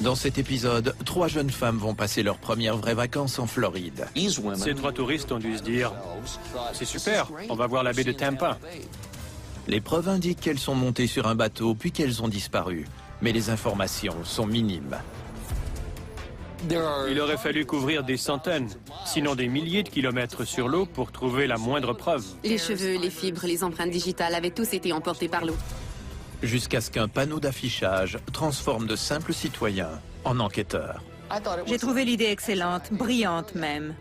Dans cet épisode, 3 jeunes femmes vont passer leurs premières vraies vacances en Floride. Ces 3 touristes ont dû se dire « C'est super, on va voir la baie de Tampa ». Les preuves indiquent qu'elles sont montées sur un bateau puis qu'elles ont disparu. Mais les informations sont minimes. Il aurait fallu couvrir des centaines, sinon des milliers de kilomètres sur l'eau pour trouver la moindre preuve. Les cheveux, les fibres, les empreintes digitales avaient tous été emportés par l'eau. Jusqu'à ce qu'un panneau d'affichage transforme de simples citoyens en enquêteurs. J'ai trouvé l'idée excellente, brillante même.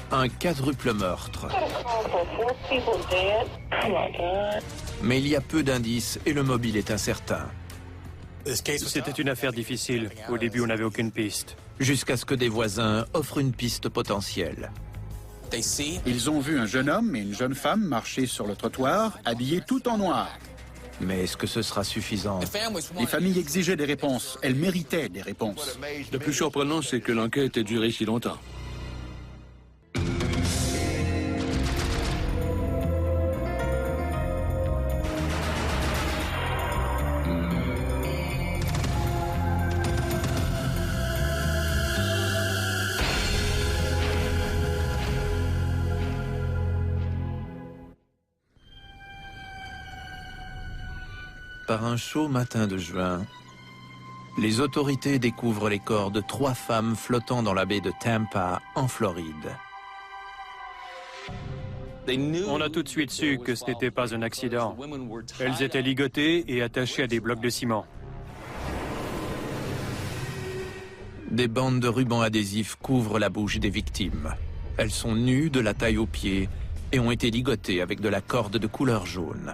Un quadruple meurtre. Mais il y a peu d'indices et le mobile est incertain. C'était une affaire difficile. Au début, on n'avait aucune piste. Jusqu'à ce que des voisins offrent une piste potentielle. Ils ont vu un jeune homme et une jeune femme marcher sur le trottoir, habillés tout en noir. Mais est-ce que ce sera suffisant? Les familles exigeaient des réponses. Elles méritaient des réponses. Le plus surprenant, c'est que l'enquête ait duré si longtemps. Par un chaud matin de juin, les autorités découvrent les corps de 3 femmes flottant dans la baie de Tampa, en Floride. On a tout de suite su que ce n'était pas un accident. Elles étaient ligotées et attachées à des blocs de ciment. Des bandes de rubans adhésifs couvrent la bouche des victimes. Elles sont nues de la taille aux pieds et ont été ligotées avec de la corde de couleur jaune.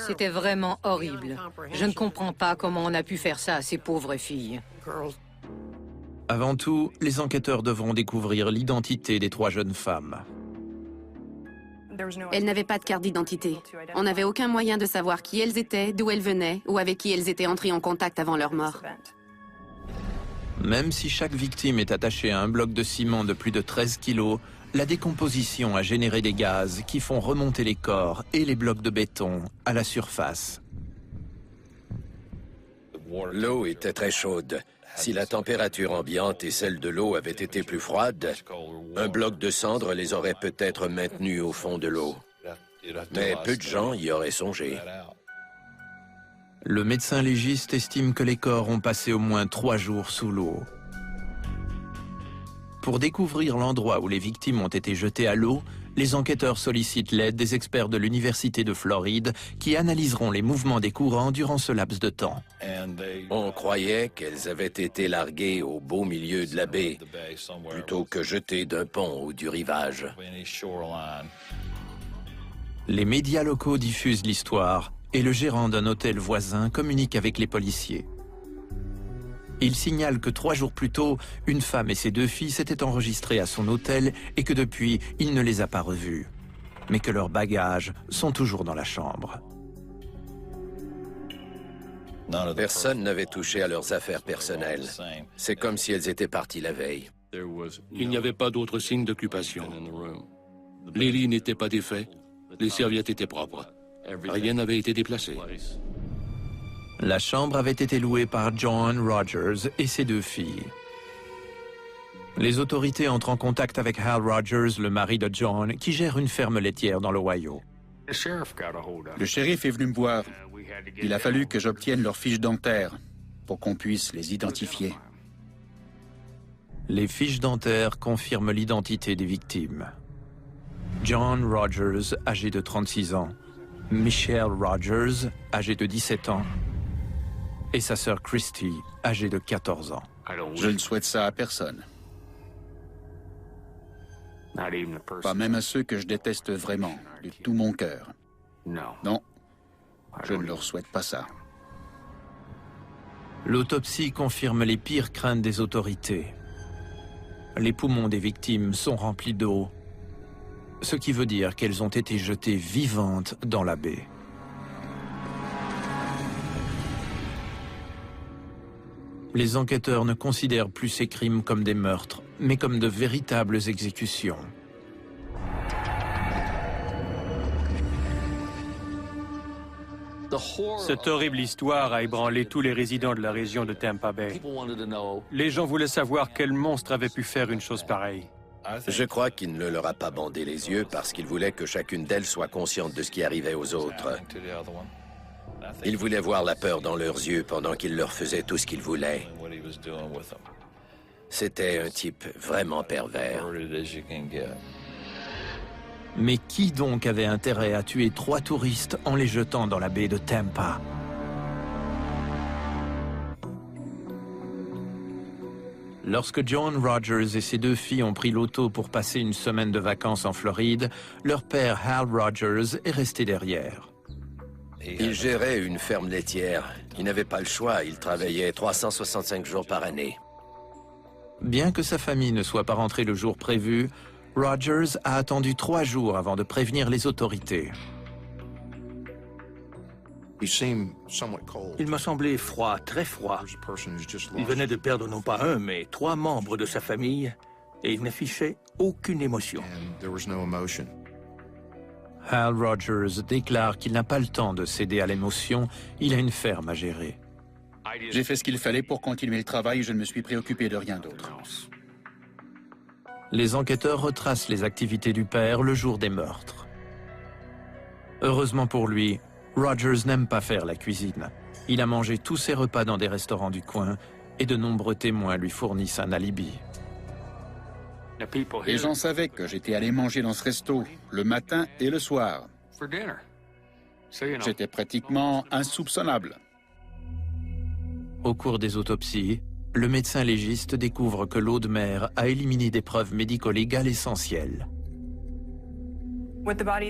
C'était vraiment horrible. Je ne comprends pas comment on a pu faire ça à ces pauvres filles. Avant tout, les enquêteurs devront découvrir l'identité des 3 jeunes femmes. Elles n'avaient pas de carte d'identité. On n'avait aucun moyen de savoir qui elles étaient, d'où elles venaient ou avec qui elles étaient entrées en contact avant leur mort. Même si chaque victime est attachée à un bloc de ciment de plus de 13 kilos, la décomposition a généré des gaz qui font remonter les corps et les blocs de béton à la surface. L'eau était très chaude. Si la température ambiante et celle de l'eau avaient été plus froides, un bloc de cendres les aurait peut-être maintenus au fond de l'eau. Mais peu de gens y auraient songé. Le médecin légiste estime que les corps ont passé au moins 3 jours sous l'eau. Pour découvrir l'endroit où les victimes ont été jetées à l'eau, les enquêteurs sollicitent l'aide des experts de l'Université de Floride qui analyseront les mouvements des courants durant ce laps de temps. On croyait qu'elles avaient été larguées au beau milieu de la baie, plutôt que jetées d'un pont ou du rivage. Les médias locaux diffusent l'histoire et le gérant d'un hôtel voisin communique avec les policiers. Il signale que 3 jours plus tôt, une femme et ses 2 filles s'étaient enregistrées à son hôtel et que depuis, il ne les a pas revues. Mais que leurs bagages sont toujours dans la chambre. Personne n'avait touché à leurs affaires personnelles. C'est comme si elles étaient parties la veille. Il n'y avait pas d'autres signes d'occupation. Les lits n'étaient pas défaits, les serviettes étaient propres. Rien n'avait été déplacé. La chambre avait été louée par John Rogers et ses 2 filles. Les autorités entrent en contact avec Hal Rogers, le mari de John, qui gère une ferme laitière dans l'Ohio. Le shérif est venu me voir. Il a fallu que j'obtienne leurs fiches dentaires pour qu'on puisse les identifier. Les fiches dentaires confirment l'identité des victimes. John Rogers, âgé de 36 ans. Michelle Rogers, âgée de 17 ans. Et sa sœur Christy, âgée de 14 ans. Je ne souhaite ça à personne. Pas même à ceux que je déteste vraiment, de tout mon cœur. Non, je ne leur souhaite pas ça. L'autopsie confirme les pires craintes des autorités. Les poumons des victimes sont remplis d'eau, ce qui veut dire qu'elles ont été jetées vivantes dans la baie. Les enquêteurs ne considèrent plus ces crimes comme des meurtres, mais comme de véritables exécutions. Cette horrible histoire a ébranlé tous les résidents de la région de Tampa Bay. Les gens voulaient savoir quel monstre avait pu faire une chose pareille. Je crois qu'il ne leur a pas bandé les yeux parce qu'il voulait que chacune d'elles soit consciente de ce qui arrivait aux autres. Il voulait voir la peur dans leurs yeux pendant qu'il leur faisait tout ce qu'il voulait. C'était un type vraiment pervers. Mais qui donc avait intérêt à tuer 3 touristes en les jetant dans la baie de Tampa? Lorsque Joan Rogers et ses 2 filles ont pris l'auto pour passer une semaine de vacances en Floride, leur père Hal Rogers est resté derrière. Il gérait une ferme laitière. Il n'avait pas le choix, il travaillait 365 jours par année. Bien que sa famille ne soit pas rentrée le jour prévu, Rogers a attendu 3 jours avant de prévenir les autorités. Il m'a semblé froid, très froid. Il venait de perdre non pas 1, mais 3 membres de sa famille, et il n'affichait aucune émotion. Hal Rogers déclare qu'il n'a pas le temps de céder à l'émotion, il a une ferme à gérer. J'ai fait ce qu'il fallait pour continuer le travail et je ne me suis préoccupé de rien d'autre. Les enquêteurs retracent les activités du père le jour des meurtres. Heureusement pour lui, Rogers n'aime pas faire la cuisine. Il a mangé tous ses repas dans des restaurants du coin et de nombreux témoins lui fournissent un alibi. Les gens savaient que j'étais allé manger dans ce resto le matin et le soir. J'étais pratiquement insoupçonnable. Au cours des autopsies, le médecin légiste découvre que l'eau de mer a éliminé des preuves médico-légales essentielles.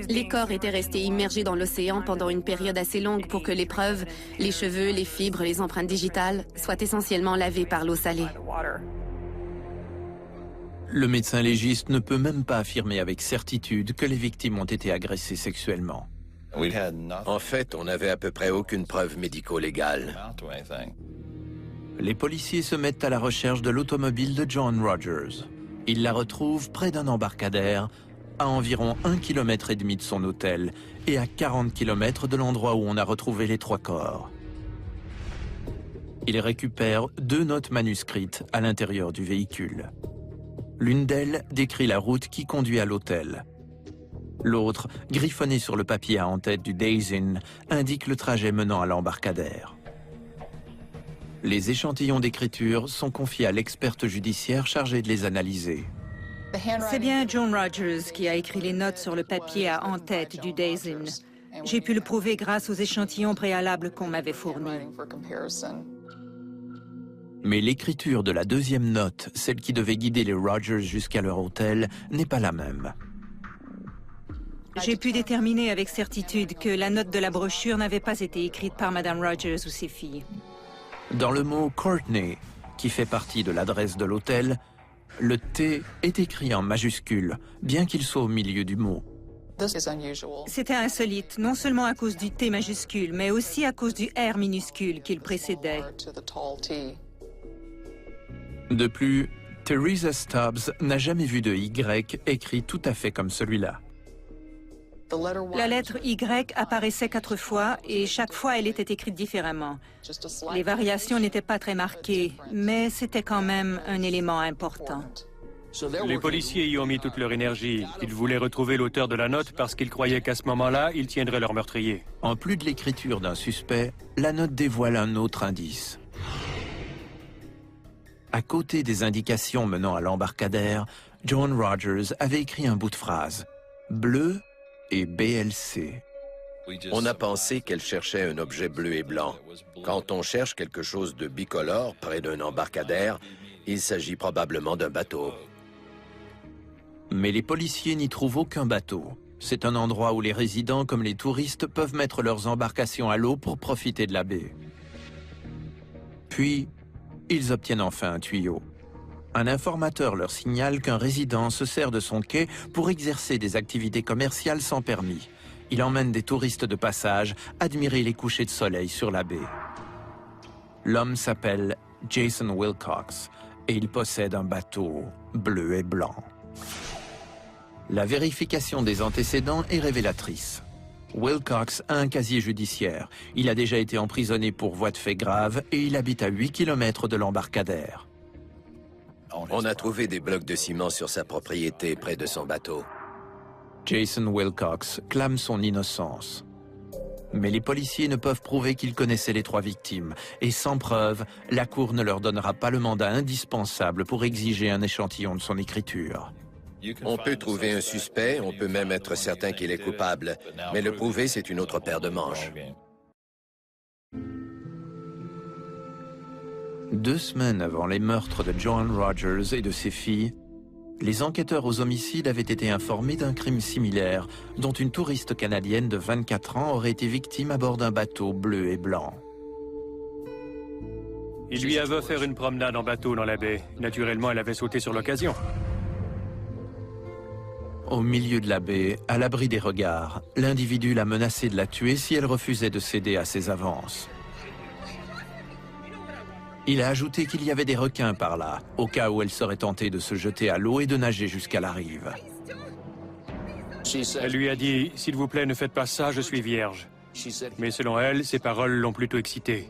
Les corps étaient restés immergés dans l'océan pendant une période assez longue pour que les preuves, les cheveux, les fibres, les empreintes digitales, soient essentiellement lavées par l'eau salée. Le médecin légiste ne peut même pas affirmer avec certitude que les victimes ont été agressées sexuellement. En fait, on n'avait à peu près aucune preuve médico-légale. Les policiers se mettent à la recherche de l'automobile de Joan Rogers. Ils la retrouvent près d'un embarcadère, à environ 1,5 km de son hôtel et à 40 km de l'endroit où on a retrouvé les 3 corps. Ils récupèrent 2 notes manuscrites à l'intérieur du véhicule. L'une d'elles décrit la route qui conduit à l'hôtel. L'autre, griffonnée sur le papier à en-tête du Days Inn, indique le trajet menant à l'embarcadère. Les échantillons d'écriture sont confiés à l'experte judiciaire chargée de les analyser. C'est bien Joan Rogers qui a écrit les notes sur le papier à en-tête du Days Inn. J'ai pu le prouver grâce aux échantillons préalables qu'on m'avait fournis. Mais l'écriture de la 2e note, celle qui devait guider les Rogers jusqu'à leur hôtel, n'est pas la même. J'ai pu déterminer avec certitude que la note de la brochure n'avait pas été écrite par Madame Rogers ou ses filles. Dans le mot Courtney, qui fait partie de l'adresse de l'hôtel, le T est écrit en majuscule, bien qu'il soit au milieu du mot. C'était insolite, non seulement à cause du T majuscule, mais aussi à cause du R minuscule qui le précédait. De plus, Teresa Stubbs n'a jamais vu de Y écrit tout à fait comme celui-là. La lettre Y apparaissait 4 fois et chaque fois elle était écrite différemment. Les variations n'étaient pas très marquées, mais c'était quand même un élément important. Les policiers y ont mis toute leur énergie. Ils voulaient retrouver l'auteur de la note parce qu'ils croyaient qu'à ce moment-là, ils tiendraient leur meurtrier. En plus de l'écriture d'un suspect, la note dévoile un autre indice. À côté des indications menant à l'embarcadère, Joan Rogers avait écrit un bout de phrase. Bleu et BLC. On a pensé qu'elle cherchait un objet bleu et blanc. Quand on cherche quelque chose de bicolore près d'un embarcadère, il s'agit probablement d'un bateau. Mais les policiers n'y trouvent aucun bateau. C'est un endroit où les résidents comme les touristes peuvent mettre leurs embarcations à l'eau pour profiter de la baie. Puis, ils obtiennent enfin un tuyau. Un informateur leur signale qu'un résident se sert de son quai pour exercer des activités commerciales sans permis. Il emmène des touristes de passage admirer les couchers de soleil sur la baie. L'homme s'appelle Jason Wilcox et il possède un bateau bleu et blanc. La vérification des antécédents est révélatrice. Wilcox a un casier judiciaire. Il a déjà été emprisonné pour voies de fait graves et il habite à 8 km de l'embarcadère. On a trouvé des blocs de ciment sur sa propriété près de son bateau. Jason Wilcox clame son innocence. Mais les policiers ne peuvent prouver qu'ils connaissaient les 3 victimes. Et sans preuve, la Cour ne leur donnera pas le mandat indispensable pour exiger un échantillon de son écriture. On peut trouver un suspect, on peut même être certain qu'il est coupable. Mais le prouver, c'est une autre paire de manches. 2 semaines avant les meurtres de Joan Rogers et de ses filles, les enquêteurs aux homicides avaient été informés d'un crime similaire dont une touriste canadienne de 24 ans aurait été victime à bord d'un bateau bleu et blanc. Il lui avait offert une promenade en bateau dans la baie. Naturellement, elle avait sauté sur l'occasion. Au milieu de la baie, à l'abri des regards, l'individu l'a menacée de la tuer si elle refusait de céder à ses avances. Il a ajouté qu'il y avait des requins par là, au cas où elle serait tentée de se jeter à l'eau et de nager jusqu'à la rive. Elle lui a dit « S'il vous plaît, ne faites pas ça, je suis vierge ». Mais selon elle, ses paroles l'ont plutôt excitée.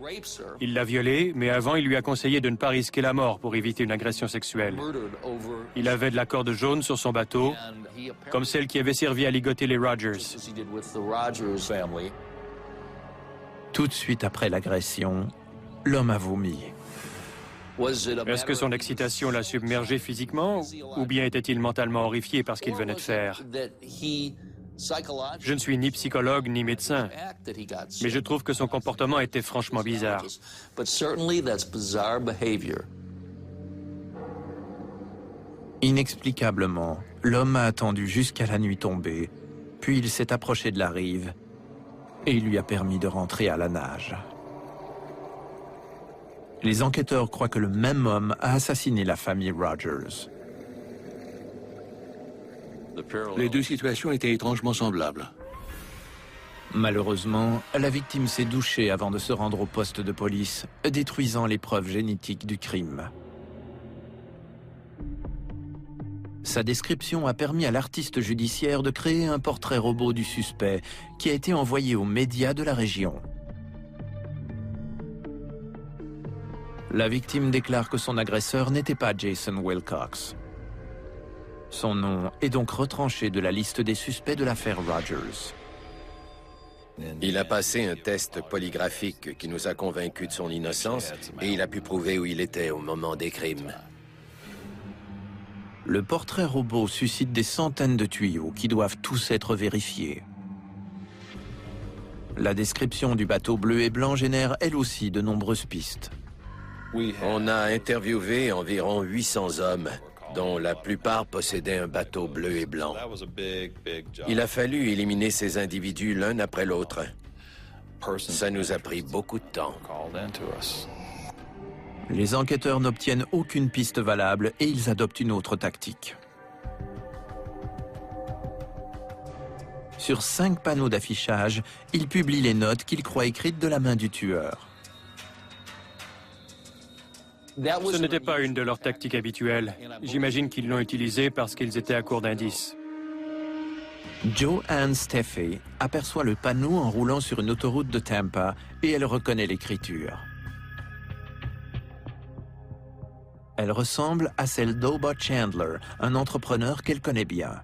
Il l'a violée, mais avant, il lui a conseillé de ne pas risquer la mort pour éviter une agression sexuelle. Il avait de la corde jaune sur son bateau, comme celle qui avait servi à ligoter les Rogers. Tout de suite après l'agression, l'homme a vomi. Est-ce que son excitation l'a submergé physiquement, ou bien était-il mentalement horrifié par ce qu'il venait de faire? Je ne suis ni psychologue ni médecin, mais je trouve que son comportement était franchement bizarre. Inexplicablement, l'homme a attendu jusqu'à la nuit tombée, puis il s'est approché de la rive et il lui a permis de rentrer à la nage. Les enquêteurs croient que le même homme a assassiné la famille Rogers. Les 2 situations étaient étrangement semblables. Malheureusement, la victime s'est douchée avant de se rendre au poste de police, détruisant les preuves génétiques du crime. Sa description a permis à l'artiste judiciaire de créer un portrait robot du suspect qui a été envoyé aux médias de la région. La victime déclare que son agresseur n'était pas Jason Wilcox. Son nom est donc retranché de la liste des suspects de l'affaire Rogers. Il a passé un test polygraphique qui nous a convaincus de son innocence et il a pu prouver où il était au moment des crimes. Le portrait robot suscite des centaines de tuyaux qui doivent tous être vérifiés. La description du bateau bleu et blanc génère elle aussi de nombreuses pistes. On a interviewé environ 800 hommes, dont la plupart possédaient un bateau bleu et blanc. Il a fallu éliminer ces individus l'un après l'autre. Ça nous a pris beaucoup de temps. Les enquêteurs n'obtiennent aucune piste valable et ils adoptent une autre tactique. Sur 5 panneaux d'affichage, ils publient les notes qu'ils croient écrites de la main du tueur. Ce n'était pas une de leurs tactiques habituelles. J'imagine qu'ils l'ont utilisée parce qu'ils étaient à court d'indices. Joanne Steffe aperçoit le panneau en roulant sur une autoroute de Tampa et elle reconnaît l'écriture. Elle ressemble à celle d'Oba Chandler, un entrepreneur qu'elle connaît bien.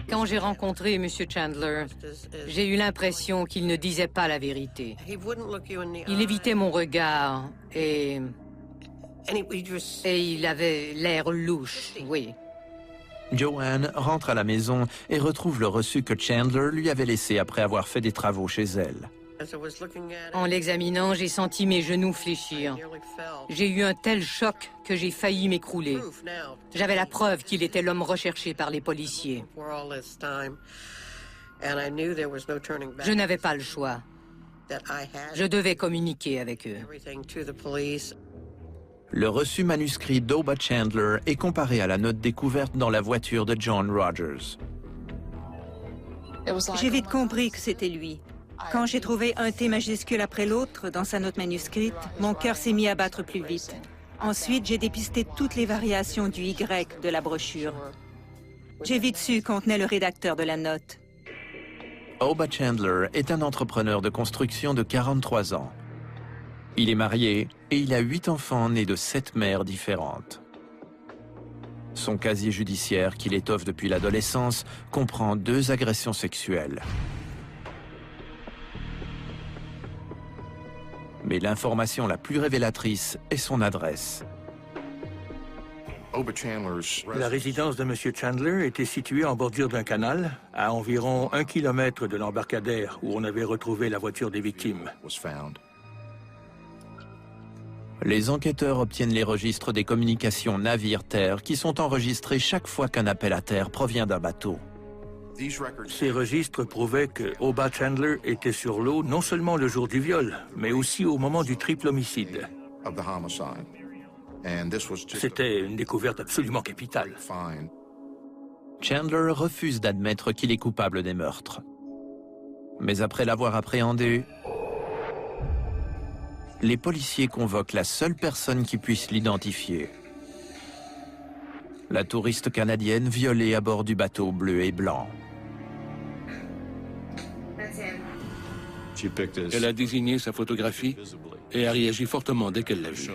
Quand j'ai rencontré M. Chandler, j'ai eu l'impression qu'il ne disait pas la vérité. Il évitait mon regard et il avait l'air louche, oui. Joanne rentre à la maison et retrouve le reçu que Chandler lui avait laissé après avoir fait des travaux chez elle. En l'examinant, j'ai senti mes genoux fléchir. J'ai eu un tel choc que j'ai failli m'écrouler. J'avais la preuve qu'il était l'homme recherché par les policiers. Je n'avais pas le choix. Je devais communiquer avec eux. Le reçu manuscrit d'Oba Chandler est comparé à la note découverte dans la voiture de John Rogers. J'ai vite compris que c'était lui. Quand j'ai trouvé un T majuscule après l'autre dans sa note manuscrite, mon cœur s'est mis à battre plus vite. Ensuite, j'ai dépisté toutes les variations du Y de la brochure. J'ai vite su qu'on tenait le rédacteur de la note. Oba Chandler est un entrepreneur de construction de 43 ans. Il est marié et il a 8 enfants nés de 7 mères différentes. Son casier judiciaire, qu'il étoffe depuis l'adolescence, comprend 2 agressions sexuelles. Mais l'information la plus révélatrice est son adresse. La résidence de M. Chandler était située en bordure d'un canal, à environ 1 kilomètre de l'embarcadère où on avait retrouvé la voiture des victimes. Les enquêteurs obtiennent les registres des communications navire-terre qui sont enregistrés chaque fois qu'un appel à terre provient d'un bateau. Ces registres prouvaient que Oba Chandler était sur l'eau non seulement le jour du viol, mais aussi au moment du triple homicide. C'était une découverte absolument capitale. Chandler refuse d'admettre qu'il est coupable des meurtres. Mais après l'avoir appréhendé, les policiers convoquent la seule personne qui puisse l'identifier. La touriste canadienne violée à bord du bateau bleu et blanc. Elle a désigné sa photographie et a réagi fortement dès qu'elle l'a vue.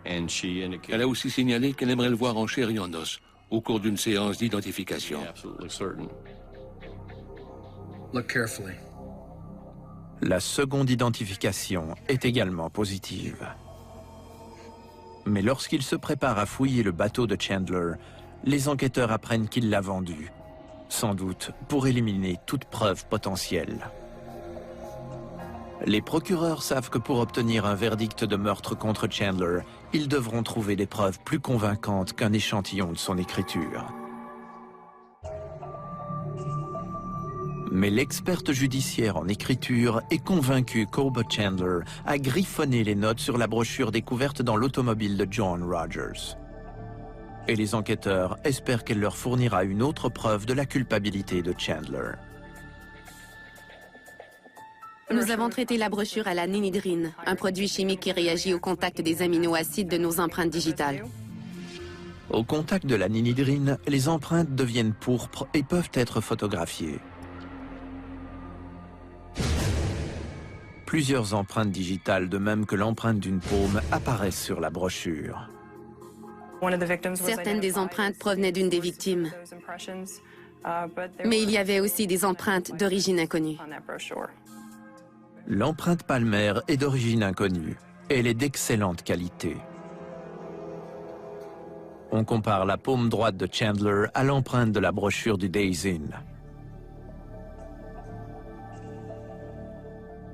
Elle a aussi signalé qu'elle aimerait le voir en chair et en os au cours d'une séance d'identification. La seconde identification est également positive. Mais lorsqu'il se prépare à fouiller le bateau de Chandler, les enquêteurs apprennent qu'il l'a vendu, sans doute pour éliminer toute preuve potentielle. Les procureurs savent que pour obtenir un verdict de meurtre contre Chandler, ils devront trouver des preuves plus convaincantes qu'un échantillon de son écriture. Mais l'experte judiciaire en écriture est convaincue qu'Oba Chandler a griffonné les notes sur la brochure découverte dans l'automobile de John Rogers. Et les enquêteurs espèrent qu'elle leur fournira une autre preuve de la culpabilité de Chandler. Nous avons traité la brochure à la ninidrine, un produit chimique qui réagit au contact des aminoacides de nos empreintes digitales. Au contact de la ninidrine, les empreintes deviennent pourpres et peuvent être photographiées. Plusieurs empreintes digitales, de même que l'empreinte d'une paume, apparaissent sur la brochure. Certaines des empreintes provenaient d'une des victimes. Mais il y avait aussi des empreintes d'origine inconnue. L'empreinte palmaire est d'origine inconnue. Elle est d'excellente qualité. On compare la paume droite de Chandler à l'empreinte de la brochure du Days Inn.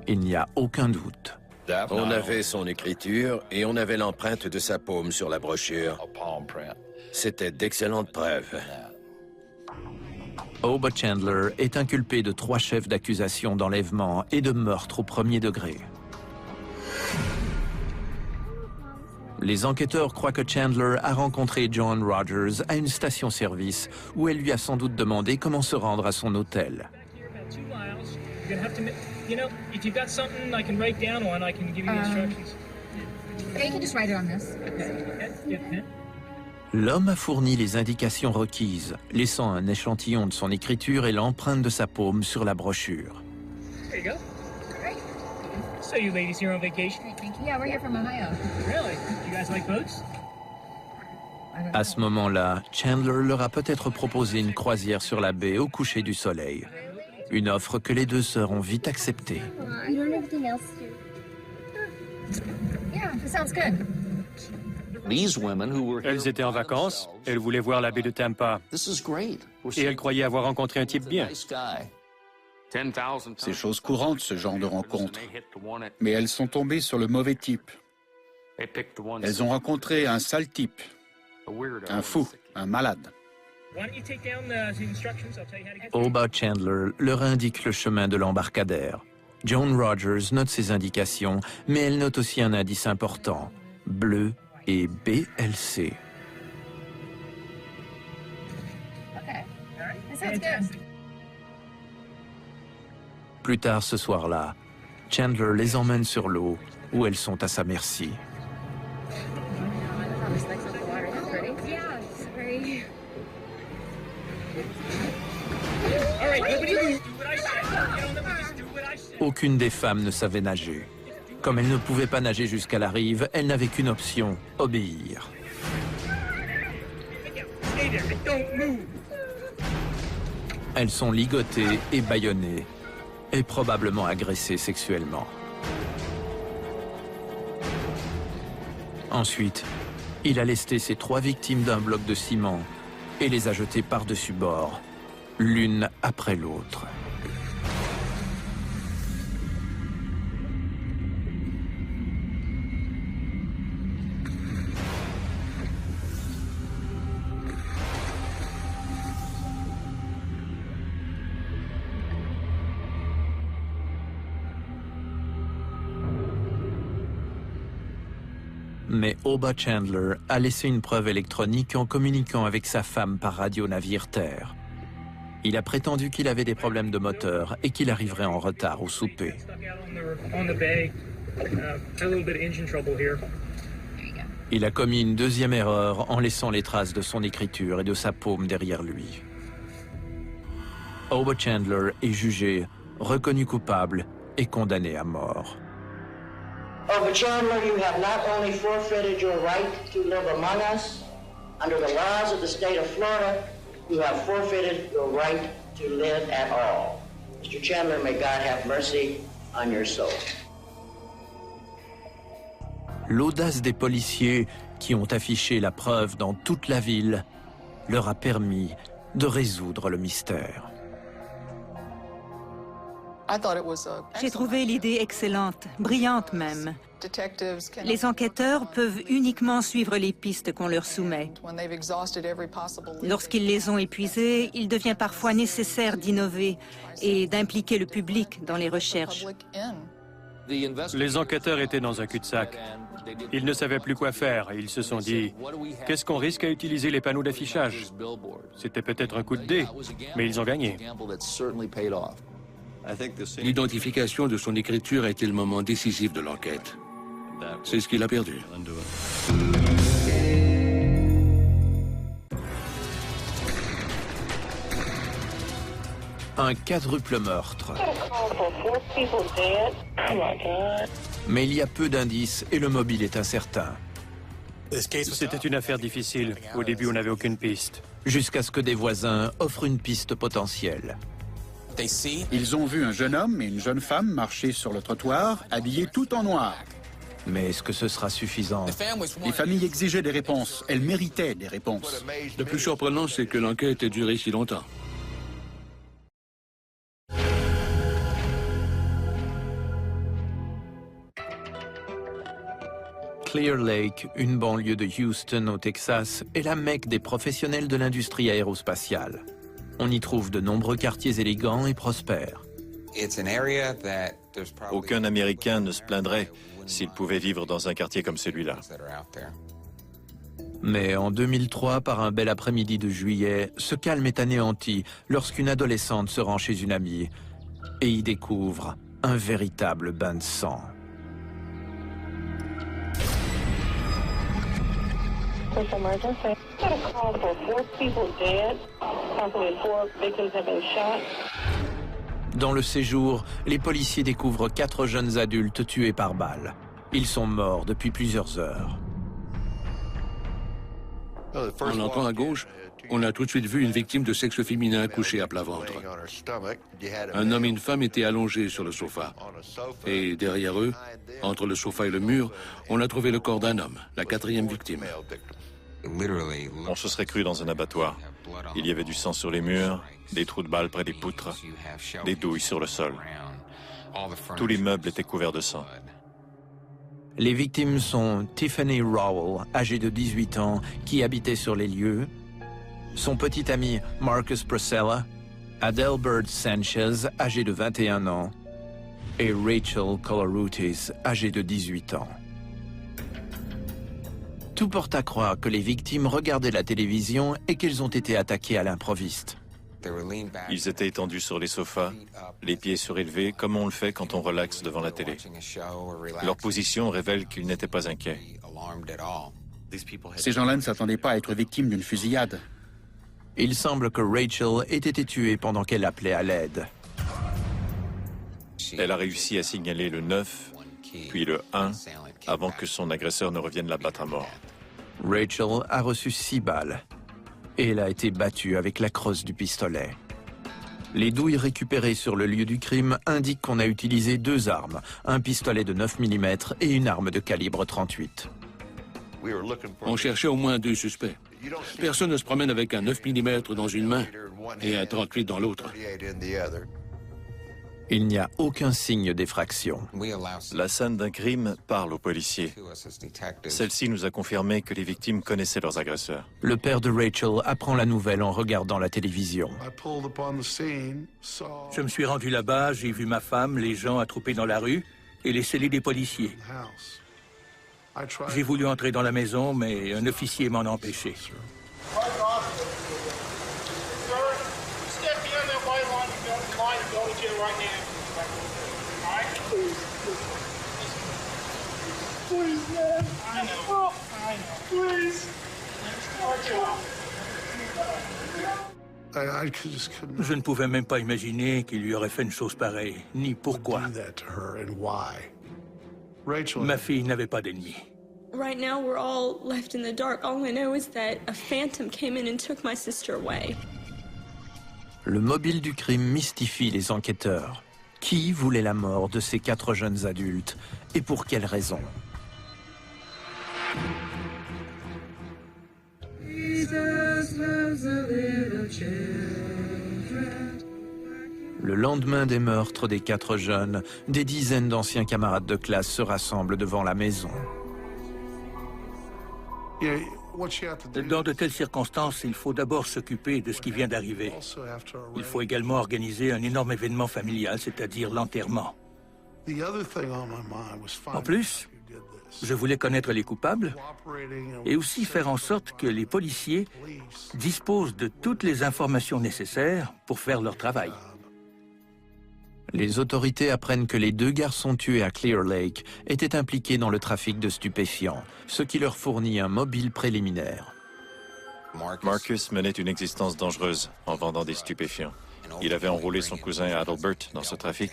Il n'y a aucun doute. On avait son écriture et on avait l'empreinte de sa paume sur la brochure. C'était d'excellentes preuves. Oba Chandler est inculpé de 3 chefs d'accusation d'enlèvement et de meurtre au premier degré. Les enquêteurs croient que Chandler a rencontré John Rogers à une station-service où elle lui a sans doute demandé comment se rendre à son hôtel. L'homme a fourni les indications requises, laissant un échantillon de son écriture et l'empreinte de sa paume sur la brochure. À ce moment-là, Chandler leur a peut-être proposé une croisière sur la baie au coucher du soleil. Une offre que les 2 sœurs ont vite acceptée. Elles étaient en vacances, elles voulaient voir la baie de Tampa. Et elles croyaient avoir rencontré un type bien. C'est chose courante, ce genre de rencontre. Mais elles sont tombées sur le mauvais type. Elles ont rencontré un sale type, un fou, un malade. Oba Chandler leur indique le chemin de l'embarcadère. John Rogers note ses indications, mais elle note aussi un indice important, bleu et BLC. Plus tard ce soir-là, Chandler les emmène sur l'eau, où elles sont à sa merci. Aucune des femmes ne savait nager. Comme elles ne pouvaient pas nager jusqu'à la rive, elles n'avaient qu'une option, obéir. Elles sont ligotées et bâillonnées, et probablement agressées sexuellement. Ensuite, il a lesté ses 3 victimes d'un bloc de ciment et les a jetées par-dessus bord, l'une après l'autre. Mais Oba Chandler a laissé une preuve électronique en communiquant avec sa femme par radio navire terre. Il a prétendu qu'il avait des problèmes de moteur et qu'il arriverait en retard au souper. Il a commis une deuxième erreur en laissant les traces de son écriture et de sa paume derrière lui. Oba Chandler est jugé, reconnu coupable et condamné à mort. Oba Chandler, you have not only forfeited your right to live among us, under the laws of the state of Florida, you have forfeited your right to live at all. Mr. Chandler, may God have mercy on your soul. L'audace des policiers qui ont affiché la preuve dans toute la ville leur a permis de résoudre le mystère. J'ai trouvé l'idée excellente, brillante même. Les enquêteurs peuvent uniquement suivre les pistes qu'on leur soumet. Lorsqu'ils les ont épuisées, il devient parfois nécessaire d'innover et d'impliquer le public dans les recherches. Les enquêteurs étaient dans un cul-de-sac. Ils ne savaient plus quoi faire et ils se sont dit « Qu'est-ce qu'on risque à utiliser les panneaux d'affichage ?» C'était peut-être un coup de dé, mais ils ont gagné. L'identification de son écriture a été le moment décisif de l'enquête. C'est ce qu'il a perdu. Un quadruple meurtre. Mais il y a peu d'indices et le mobile est incertain. C'était une affaire difficile. Au début, on n'avait aucune piste. Jusqu'à ce que des voisins offrent une piste potentielle. Ils ont vu un jeune homme et une jeune femme marcher sur le trottoir, habillés tout en noir. Mais est-ce que ce sera suffisant? Les familles exigeaient des réponses. Elles méritaient des réponses. Le plus surprenant, c'est que l'enquête ait duré si longtemps. Clear Lake, une banlieue de Houston au Texas, est la mecque des professionnels de l'industrie aérospatiale. On y trouve de nombreux quartiers élégants et prospères. Aucun Américain ne se plaindrait s'il pouvait vivre dans un quartier comme celui-là. Mais en 2003, par un bel après-midi de juillet, ce calme est anéanti lorsqu'une adolescente se rend chez une amie et y découvre un véritable bain de sang. Dans le séjour, les policiers découvrent 4 jeunes adultes tués par balle. Ils sont morts depuis plusieurs heures. En entrant à gauche, on a tout de suite vu une victime de sexe féminin couchée à plat ventre. Un homme et une femme étaient allongés sur le sofa. Et derrière eux, entre le sofa et le mur, on a trouvé le corps d'un homme, la 4e victime. On se serait cru dans un abattoir. Il y avait du sang sur les murs, des trous de balles près des poutres, des douilles sur le sol. Tous les meubles étaient couverts de sang. Les victimes sont Tiffany Rowell, âgée de 18 ans, qui habitait sur les lieux, son petit ami Marcus Prosella, Adelbert Sanchez, âgé de 21 ans, et Rachel Colorutis, âgée de 18 ans. Tout porte à croire que les victimes regardaient la télévision et qu'elles ont été attaquées à l'improviste. Ils étaient étendus sur les sofas, les pieds surélevés, comme on le fait quand on relaxe devant la télé. Leur position révèle qu'ils n'étaient pas inquiets. Ces gens-là ne s'attendaient pas à être victimes d'une fusillade. Il semble que Rachel ait été tuée pendant qu'elle appelait à l'aide. Elle a réussi à signaler le 9, puis le 1, avant que son agresseur ne revienne la battre à mort. Rachel a reçu 6 balles et elle a été battue avec la crosse du pistolet. Les douilles récupérées sur le lieu du crime indiquent qu'on a utilisé 2 armes, un pistolet de 9 mm et une arme de calibre 38. On cherchait au moins 2 suspects. Personne ne se promène avec un 9 mm dans une main et un 38 dans l'autre. Il n'y a aucun signe d'effraction. La scène d'un crime parle aux policiers. Celle-ci nous a confirmé que les victimes connaissaient leurs agresseurs. Le père de Rachel apprend la nouvelle en regardant la télévision. Je me suis rendu là-bas, j'ai vu ma femme, les gens attroupés dans la rue et les scellés des policiers. J'ai voulu entrer dans la maison, mais un officier m'en a empêché. Je ne pouvais même pas imaginer qu'il lui aurait fait une chose pareille, ni pourquoi. Ma fille n'avait pas d'ennemis. Right now, we're all left in the dark. All I know is that a phantom came in and took my sister away. Le mobile du crime mystifie les enquêteurs. Qui voulait la mort de ces 4 jeunes adultes et pour quelles raisons? Le lendemain des meurtres des 4 jeunes, des dizaines d'anciens camarades de classe se rassemblent devant la maison. Dans de telles circonstances, il faut d'abord s'occuper de ce qui vient d'arriver. Il faut également organiser un énorme événement familial, c'est-à-dire l'enterrement. En plus, je voulais connaître les coupables et aussi faire en sorte que les policiers disposent de toutes les informations nécessaires pour faire leur travail. Les autorités apprennent que les 2 garçons tués à Clear Lake étaient impliqués dans le trafic de stupéfiants, ce qui leur fournit un mobile préliminaire. Marcus menait une existence dangereuse en vendant des stupéfiants. Il avait enrôlé son cousin Adalbert dans ce trafic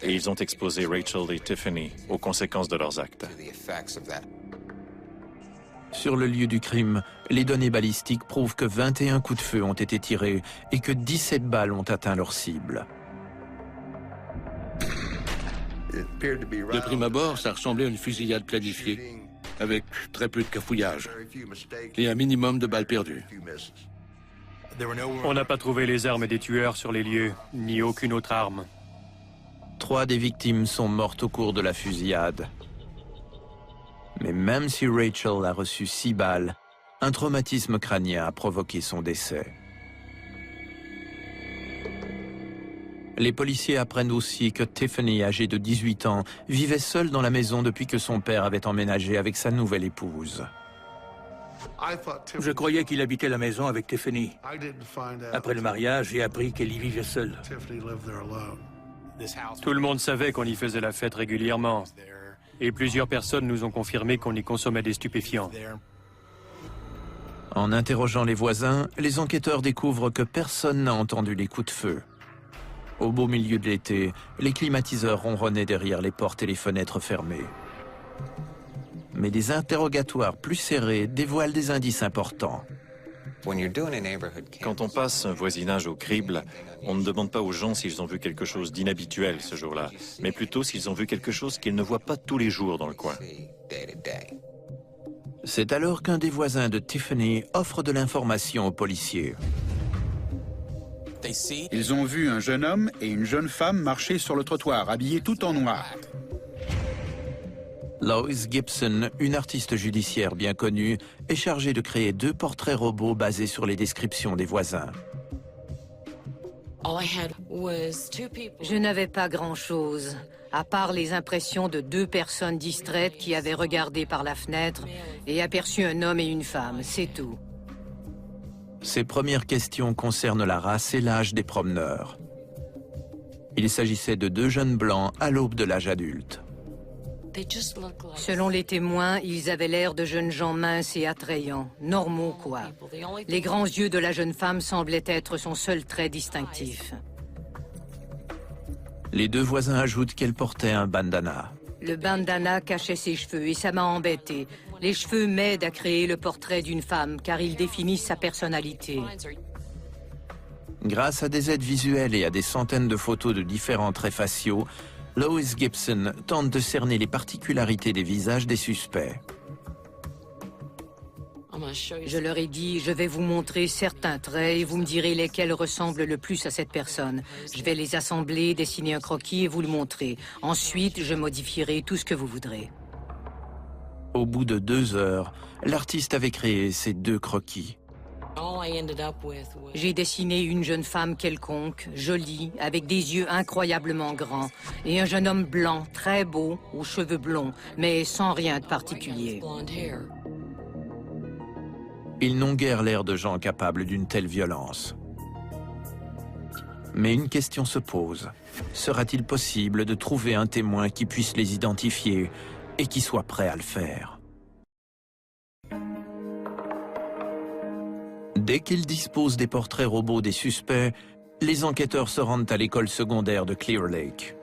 et ils ont exposé Rachel et Tiffany aux conséquences de leurs actes. Sur le lieu du crime, les données balistiques prouvent que 21 coups de feu ont été tirés et que 17 balles ont atteint leur cible. De prime abord, ça ressemblait à une fusillade planifiée, avec très peu de cafouillage et un minimum de balles perdues. On n'a pas trouvé les armes des tueurs sur les lieux, ni aucune autre arme. 3 des victimes sont mortes au cours de la fusillade. Mais même si Rachel a reçu 6 balles, un traumatisme crânien a provoqué son décès. Les policiers apprennent aussi que Tiffany, âgée de 18 ans, vivait seule dans la maison depuis que son père avait emménagé avec sa nouvelle épouse. Je croyais qu'il habitait la maison avec Tiffany. Après le mariage, j'ai appris qu'elle y vivait seule. Tout le monde savait qu'on y faisait la fête régulièrement. Et plusieurs personnes nous ont confirmé qu'on y consommait des stupéfiants. En interrogeant les voisins, les enquêteurs découvrent que personne n'a entendu les coups de feu. Au beau milieu de l'été, les climatiseurs ronronnaient derrière les portes et les fenêtres fermées. Mais des interrogatoires plus serrés dévoilent des indices importants. Quand on passe un voisinage au crible, on ne demande pas aux gens s'ils ont vu quelque chose d'inhabituel ce jour-là, mais plutôt s'ils ont vu quelque chose qu'ils ne voient pas tous les jours dans le coin. C'est alors qu'un des voisins de Tiffany offre de l'information aux policiers. Ils ont vu un jeune homme et une jeune femme marcher sur le trottoir, habillés tout en noir. Lois Gibson, une artiste judiciaire bien connue, est chargée de créer 2 portraits robots basés sur les descriptions des voisins. Je n'avais pas grand-chose, à part les impressions de 2 personnes distraites qui avaient regardé par la fenêtre et aperçu un homme et une femme, c'est tout. Ses premières questions concernent la race et l'âge des promeneurs. Il s'agissait de 2 jeunes blancs à l'aube de l'âge adulte. Selon les témoins, ils avaient l'air de jeunes gens minces et attrayants, normaux quoi. Les grands yeux de la jeune femme semblaient être son seul trait distinctif. Les deux voisins ajoutent qu'elle portait un bandana. Le bandana cachait ses cheveux et ça m'a embêté. Les cheveux m'aident à créer le portrait d'une femme car ils définissent sa personnalité. Grâce à des aides visuelles et à des centaines de photos de différents traits faciaux, Lois Gibson tente de cerner les particularités des visages des suspects. Je leur ai dit, je vais vous montrer certains traits et vous me direz lesquels ressemblent le plus à cette personne. Je vais les assembler, dessiner un croquis et vous le montrer. Ensuite, je modifierai tout ce que vous voudrez. Au bout de 2 heures, l'artiste avait créé ces 2 croquis. J'ai dessiné une jeune femme quelconque, jolie, avec des yeux incroyablement grands, et un jeune homme blanc, très beau, aux cheveux blonds, mais sans rien de particulier. Ils n'ont guère l'air de gens capables d'une telle violence. Mais une question se pose. Sera-t-il possible de trouver un témoin qui puisse les identifier et qui soit prêt à le faire? Dès qu'ils disposent des portraits robots des suspects, les enquêteurs se rendent à l'école secondaire de Clear Lake.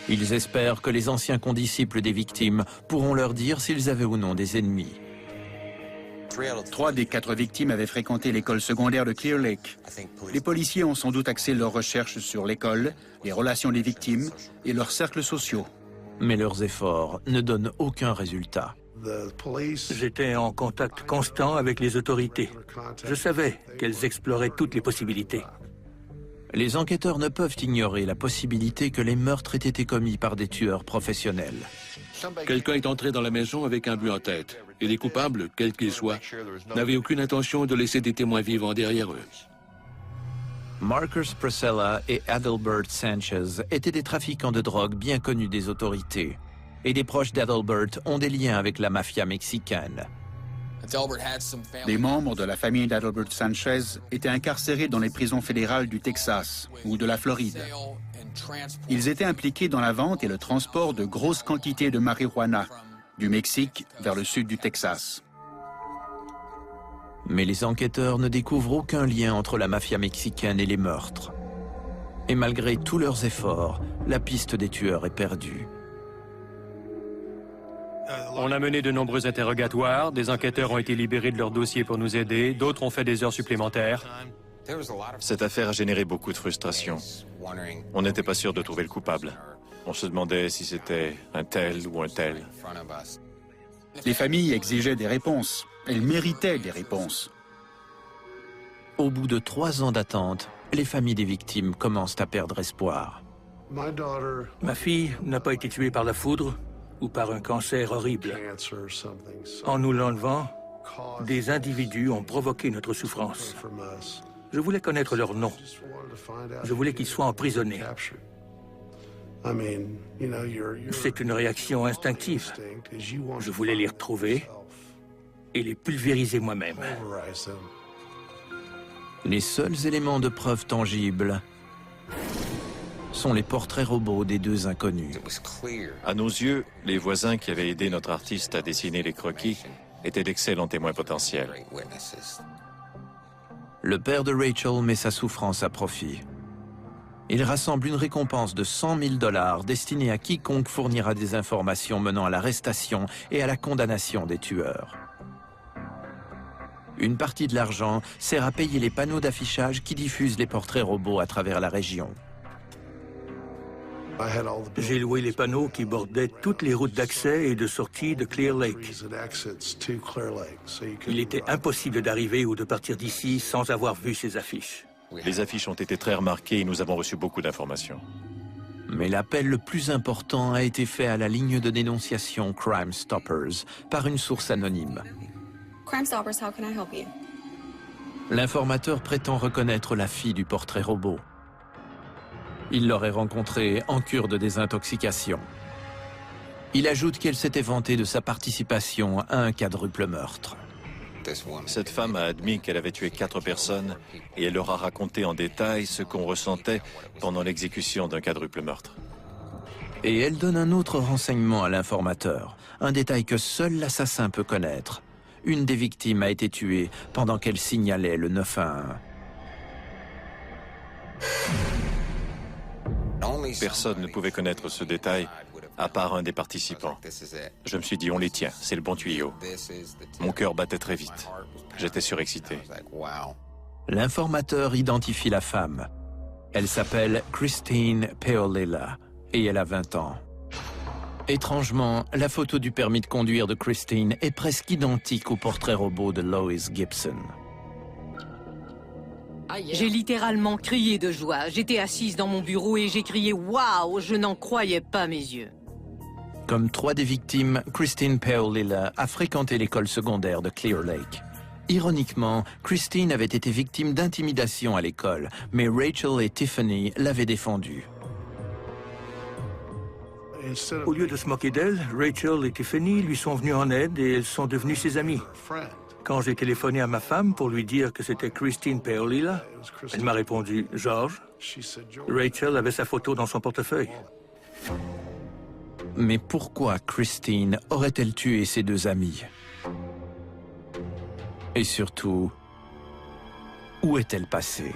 Ils espèrent que les anciens condisciples des victimes pourront leur dire s'ils avaient ou non des ennemis. 3 des 4 victimes avaient fréquenté l'école secondaire de Clear Lake. Les policiers ont sans doute axé leurs recherches sur l'école, les relations des victimes et leurs cercles sociaux. Mais leurs efforts ne donnent aucun résultat. J'étais en contact constant avec les autorités. Je savais qu'elles exploraient toutes les possibilités. Les enquêteurs ne peuvent ignorer la possibilité que les meurtres aient été commis par des tueurs professionnels. Quelqu'un est entré dans la maison avec un but en tête. Et les coupables, quels qu'ils soient, n'avaient aucune intention de laisser des témoins vivants derrière eux. Marcus Priscilla et Adalbert Sanchez étaient des trafiquants de drogue bien connus des autorités. Et des proches d'Adalbert ont des liens avec la mafia mexicaine. Des membres de la famille d'Adalbert Sanchez étaient incarcérés dans les prisons fédérales du Texas ou de la Floride. Ils étaient impliqués dans la vente et le transport de grosses quantités de marijuana du Mexique vers le sud du Texas. Mais les enquêteurs ne découvrent aucun lien entre la mafia mexicaine et les meurtres. Et malgré tous leurs efforts, la piste des tueurs est perdue. On a mené de nombreux interrogatoires, des enquêteurs ont été libérés de leur dossier pour nous aider, d'autres ont fait des heures supplémentaires. Cette affaire a généré beaucoup de frustration. On n'était pas sûr de trouver le coupable. On se demandait si c'était un tel ou un tel. Les familles exigeaient des réponses. Elles méritaient des réponses. Au bout de 3 ans d'attente, les familles des victimes commencent à perdre espoir. Ma fille n'a pas été tuée par la foudre ou par un cancer horrible. En nous l'enlevant, des individus ont provoqué notre souffrance. Je voulais connaître leur nom. Je voulais qu'ils soient emprisonnés. C'est une réaction instinctive. Je voulais les retrouver et les pulvériser moi-même. Les seuls éléments de preuve tangibles sont les portraits robots des 2 inconnus. À nos yeux, les voisins qui avaient aidé notre artiste à dessiner les croquis étaient d'excellents témoins potentiels. Le père de Rachel met sa souffrance à profit. Il rassemble une récompense de 100 000 $ destinée à quiconque fournira des informations menant à l'arrestation et à la condamnation des tueurs. Une partie de l'argent sert à payer les panneaux d'affichage qui diffusent les portraits robots à travers la région. J'ai loué les panneaux qui bordaient toutes les routes d'accès et de sortie de Clear Lake. Il était impossible d'arriver ou de partir d'ici sans avoir vu ces affiches. Les affiches ont été très remarquées et nous avons reçu beaucoup d'informations. Mais l'appel le plus important a été fait à la ligne de dénonciation Crime Stoppers par une source anonyme. Crime Stoppers, how can I help you? L'informateur prétend reconnaître la fille du portrait robot. Il l'aurait rencontrée en cure de désintoxication. Il ajoute qu'elle s'était vantée de sa participation à un quadruple meurtre. Cette femme a admis qu'elle avait tué 4 personnes et elle leur a raconté en détail ce qu'on ressentait pendant l'exécution d'un quadruple meurtre. Et elle donne un autre renseignement à l'informateur, un détail que seul l'assassin peut connaître. Une des victimes a été tuée pendant qu'elle signalait le 911. Personne ne pouvait connaître ce détail, à part un des participants. Je me suis dit, on les tient, c'est le bon tuyau. Mon cœur battait très vite. J'étais surexcité. L'informateur identifie la femme. Elle s'appelle Christine Paolilla et elle a 20 ans. Étrangement, la photo du permis de conduire de Christine est presque identique au portrait robot de Lois Gibson. J'ai littéralement crié de joie. J'étais assise dans mon bureau et j'ai crié « Waouh !» Je n'en croyais pas mes yeux. Comme 3 des victimes, Christine Paolilla a fréquenté l'école secondaire de Clear Lake. Ironiquement, Christine avait été victime d'intimidation à l'école, mais Rachel et Tiffany l'avaient défendue. Au lieu de se moquer d'elle, Rachel et Tiffany lui sont venues en aide et elles sont devenues ses amies. Quand j'ai téléphoné à ma femme pour lui dire que c'était Christine Paolilla, elle m'a répondu « George ». Rachel avait sa photo dans son portefeuille. Mais pourquoi Christine aurait-elle tué ses 2 amies? Et surtout, où est-elle passée?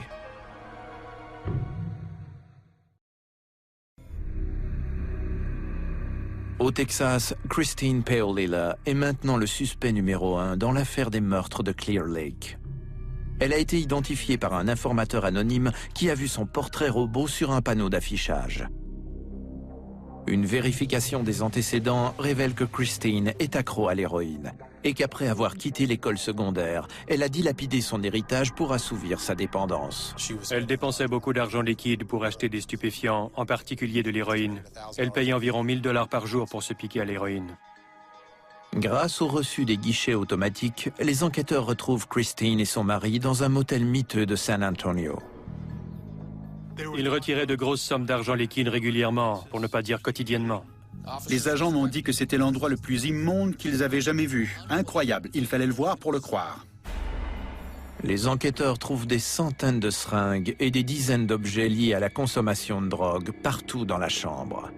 Au Texas, Christine Paolilla est maintenant le suspect numéro 1 dans l'affaire des meurtres de Clear Lake. Elle a été identifiée par un informateur anonyme qui a vu son portrait robot sur un panneau d'affichage. Une vérification des antécédents révèle que Christine est accro à l'héroïne et qu'après avoir quitté l'école secondaire, elle a dilapidé son héritage pour assouvir sa dépendance. Elle dépensait beaucoup d'argent liquide pour acheter des stupéfiants, en particulier de l'héroïne. Elle paye environ 1 000 $ par jour pour se piquer à l'héroïne. Grâce au reçu des guichets automatiques, les enquêteurs retrouvent Christine et son mari dans un motel miteux de San Antonio. Ils retiraient de grosses sommes d'argent liquide régulièrement, pour ne pas dire quotidiennement. Les agents m'ont dit que c'était l'endroit le plus immonde qu'ils avaient jamais vu. Incroyable, il fallait le voir pour le croire. Les enquêteurs trouvent des centaines de seringues et des dizaines d'objets liés à la consommation de drogue partout dans la chambre.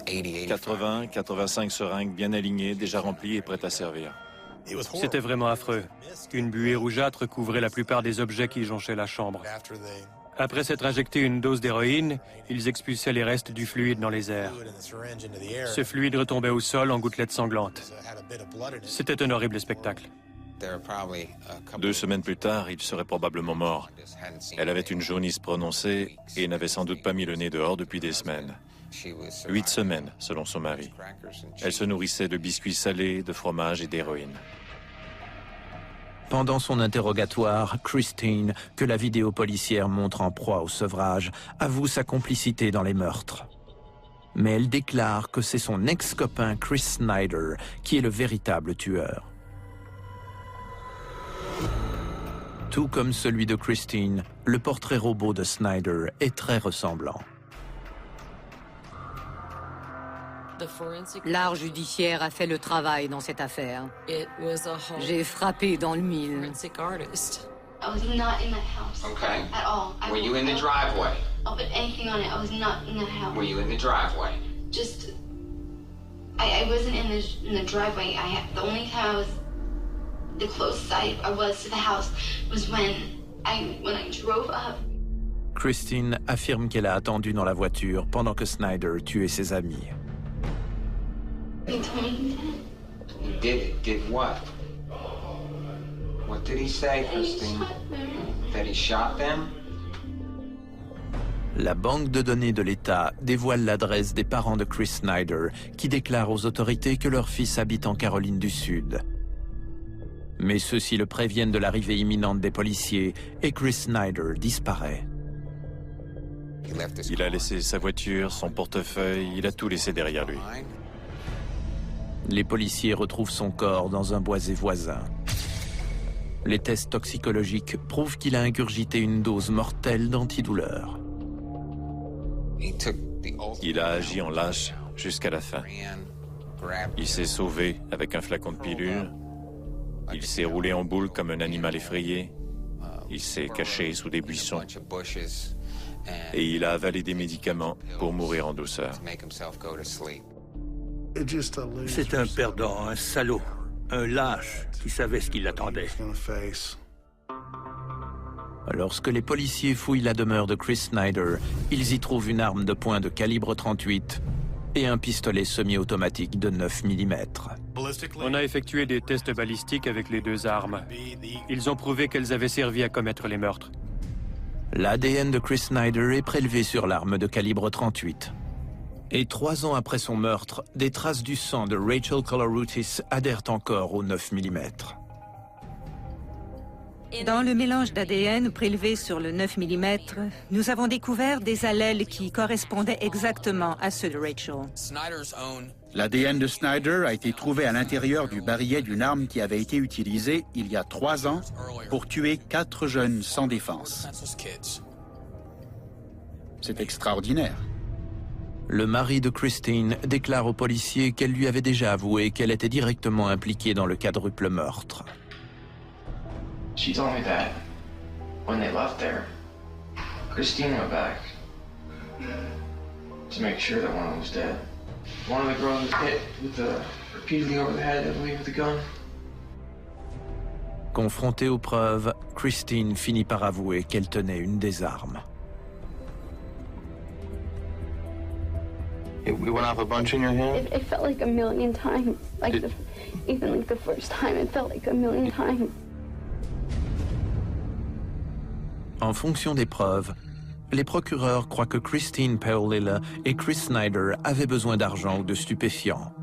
80, 85 seringues bien alignées, déjà remplies et prêtes à servir. C'était vraiment affreux. Une buée rougeâtre couvrait la plupart des objets qui jonchaient la chambre. Après s'être injecté une dose d'héroïne, ils expulsaient les restes du fluide dans les airs. Ce fluide retombait au sol en gouttelettes sanglantes. C'était un horrible spectacle. 2 semaines plus tard, il serait probablement mort. Elle avait une jaunisse prononcée et n'avait sans doute pas mis le nez dehors depuis des semaines. 8 semaines, selon son mari. Elle se nourrissait de biscuits salés, de fromage et d'héroïne. Pendant son interrogatoire, Christine, que la vidéo policière montre en proie au sevrage, avoue sa complicité dans les meurtres. Mais elle déclare que c'est son ex-copain Chris Snyder qui est le véritable tueur. Tout comme celui de Christine, le portrait robot de Snyder est très ressemblant. L'art judiciaire a fait le travail dans cette affaire. J'ai frappé dans le mille. I was not in that house. Okay. At all. Were you in the driveway? I'll put anything on it. I was not in that house. Were you in the driveway? Just, I wasn't in the driveway. The only time I was, the closest I was to the house was when I drove up. Christine affirme qu'elle a attendu dans la voiture pendant que Snyder tuait ses amis. He told me he did it. He did it. Did what? What did he say, Christine? That he shot them? La banque de données de l'État dévoile l'adresse des parents de Chris Snyder qui déclarent aux autorités que leur fils habite en Caroline du Sud. Mais ceux-ci le préviennent de l'arrivée imminente des policiers et Chris Snyder disparaît. Il a laissé sa voiture, son portefeuille, il a tout laissé derrière lui. Les policiers retrouvent son corps dans un boisé voisin. Les tests toxicologiques prouvent qu'il a ingurgité une dose mortelle d'antidouleur. Il a agi en lâche jusqu'à la fin. Il s'est sauvé avec un flacon de pilule. Il s'est roulé en boule comme un animal effrayé. Il s'est caché sous des buissons. et il a avalé des médicaments pour mourir en douceur. C'est un perdant, un salaud, un lâche qui savait ce qui l'attendait. Lorsque les policiers fouillent la demeure de Chris Snyder, ils y trouvent une arme de poing de calibre 38 et un pistolet semi-automatique de 9 mm. On a effectué des tests balistiques avec les deux armes. Ils ont prouvé qu'elles avaient servi à commettre les meurtres. L'ADN de Chris Snyder est prélevé sur l'arme de calibre 38. Et 3 ans après son meurtre, des traces du sang de Rachel Koloroutis adhèrent encore aux 9 mm. Dans le mélange d'ADN prélevé sur le 9 mm, nous avons découvert des allèles qui correspondaient exactement à ceux de Rachel. L'ADN de Snyder a été trouvé à l'intérieur du barillet d'une arme qui avait été utilisée il y a 3 ans pour tuer 4 jeunes sans défense. C'est extraordinaire. Le mari de Christine déclare aux policiers qu'elle lui avait déjà avoué qu'elle était directement impliquée dans le quadruple meurtre. She told me that when they left there, Christine went back to make sure that one of them was dead. One of the girls was hit repeatedly over the head, I believe, with a gun. Confrontée aux preuves, Christine finit par avouer qu'elle tenait une des armes. We went off a bunch in your hand? It felt like a million times. Even the first time, it felt like a million times. En fonction des preuves, les procureurs croient que Christine Paolilla et Chris Snyder avaient besoin d'argent ou de stupéfiants.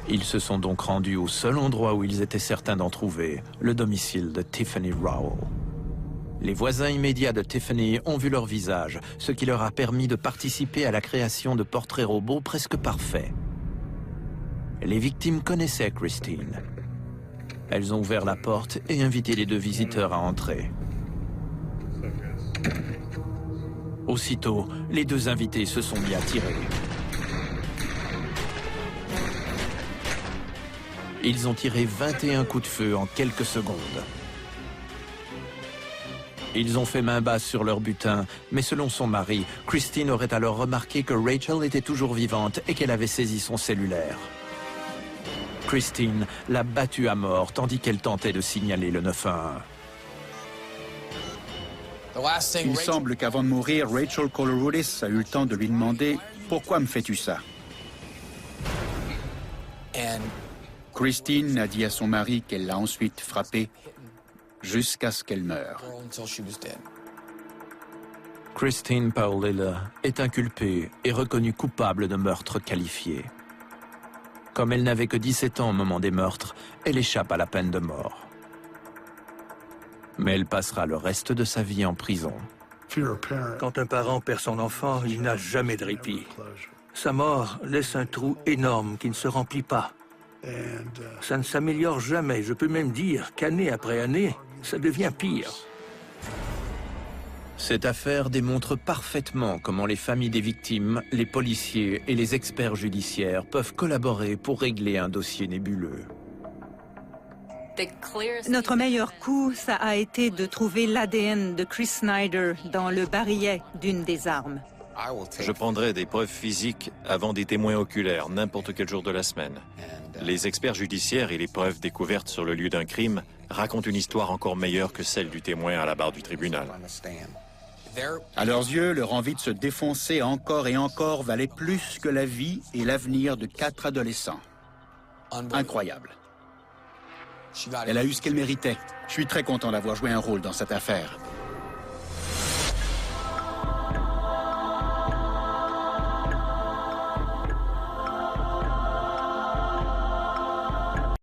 Ils se sont donc rendus au seul endroit où ils étaient certains d'en trouver, le domicile de Tiffany Rowell. Les voisins immédiats de Tiffany ont vu leur visage, ce qui leur a permis de participer à la création de portraits robots presque parfaits. Les victimes connaissaient Christine. Elles ont ouvert la porte et invité les deux visiteurs à entrer. Aussitôt, les deux invités se sont mis à tirer. Ils ont tiré 21 coups de feu en quelques secondes. Ils ont fait main basse sur leur butin, mais selon son mari, Christine aurait alors remarqué que Rachel était toujours vivante et qu'elle avait saisi son cellulaire. Christine l'a battue à mort tandis qu'elle tentait de signaler le 911. Il semble qu'avant de mourir, Rachel Koloroutis a eu le temps de lui demander « Pourquoi me fais-tu ça ?» Christine a dit à son mari qu'elle l'a ensuite frappée jusqu'à ce qu'elle meure. Christine Paolilla est inculpée et reconnue coupable de meurtre qualifié. Comme elle n'avait que 17 ans au moment des meurtres, elle échappe à la peine de mort. Mais elle passera le reste de sa vie en prison. Quand un parent perd son enfant, il n'a jamais de répit. Sa mort laisse un trou énorme qui ne se remplit pas. Ça ne s'améliore jamais. Je peux même dire qu'année après année, ça devient pire. Cette affaire démontre parfaitement comment les familles des victimes, les policiers et les experts judiciaires peuvent collaborer pour régler un dossier nébuleux. Notre meilleur coup, ça a été de trouver l'ADN de Chris Snyder dans le barillet d'une des armes. Je prendrai des preuves physiques avant des témoins oculaires, n'importe quel jour de la semaine. Les experts judiciaires et les preuves découvertes sur le lieu d'un crime racontent une histoire encore meilleure que celle du témoin à la barre du tribunal. À leurs yeux, leur envie de se défoncer encore et encore valait plus que la vie et l'avenir de 4 adolescents. Incroyable. Elle a eu ce qu'elle méritait. Je suis très content d'avoir joué un rôle dans cette affaire.